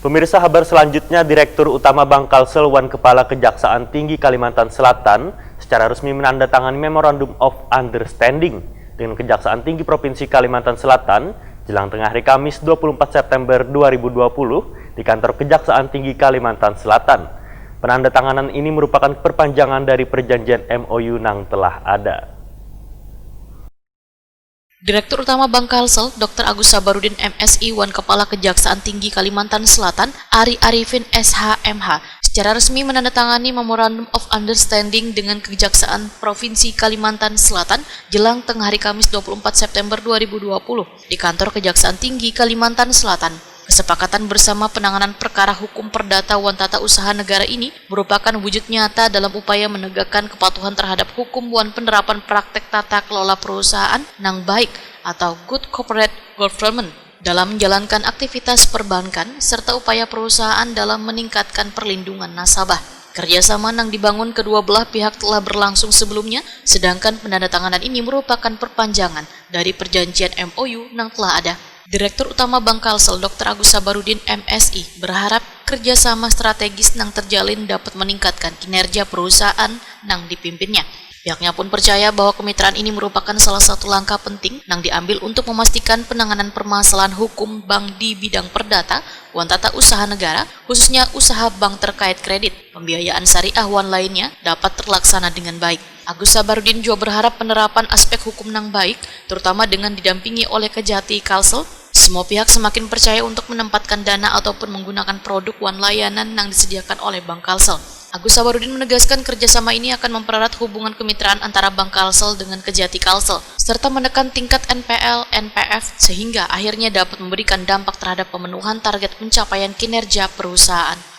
Pemirsa, kabar selanjutnya, Direktur Utama Bank Kalsel Wan Kepala Kejaksaan Tinggi Kalimantan Selatan secara resmi menandatangani Memorandum of Understanding dengan Kejaksaan Tinggi Provinsi Kalimantan Selatan jelang tengah hari Kamis 24 September 2020 di kantor Kejaksaan Tinggi Kalimantan Selatan. Penandatanganan ini merupakan perpanjangan dari perjanjian MOU yang telah ada. Direktur Utama Bank Kalsel, Dr. Agus Sabarudin MSI Wan Kepala Kejaksaan Tinggi Kalimantan Selatan, Ari Arifin SHMH, secara resmi menandatangani Memorandum of Understanding dengan Kejaksaan Provinsi Kalimantan Selatan jelang tengah hari Kamis 24 September 2020 di kantor Kejaksaan Tinggi Kalimantan Selatan. Kesepakatan bersama penanganan perkara hukum perdata wan tata usaha negara ini merupakan wujud nyata dalam upaya menegakkan kepatuhan terhadap hukum wan penerapan praktek tata kelola perusahaan nang baik atau good corporate government dalam menjalankan aktivitas perbankan serta upaya perusahaan dalam meningkatkan perlindungan nasabah. Kerjasama nang dibangun kedua belah pihak telah berlangsung sebelumnya, sedangkan penandatanganan ini merupakan perpanjangan dari perjanjian MOU nang telah ada. Direktur Utama Bank Kalsel Dr. Agus Sabarudin MSI berharap kerjasama strategis nang terjalin dapat meningkatkan kinerja perusahaan nang dipimpinnya. Pihaknya pun percaya bahwa kemitraan ini merupakan salah satu langkah penting nang diambil untuk memastikan penanganan permasalahan hukum bank di bidang perdata, wan tata usaha negara, khususnya usaha bank terkait kredit, pembiayaan syariah wan lainnya dapat terlaksana dengan baik. Agus Sabarudin juga berharap penerapan aspek hukum nang baik, terutama dengan didampingi oleh Kejati Kalsel, semua pihak semakin percaya untuk menempatkan dana ataupun menggunakan produk wan layanan yang disediakan oleh Bank Kalsel. Agus Sabarudin menegaskan kerjasama ini akan mempererat hubungan kemitraan antara Bank Kalsel dengan Kejati Kalsel, serta menekan tingkat NPL, NPF, sehingga akhirnya dapat memberikan dampak terhadap pemenuhan target pencapaian kinerja perusahaan.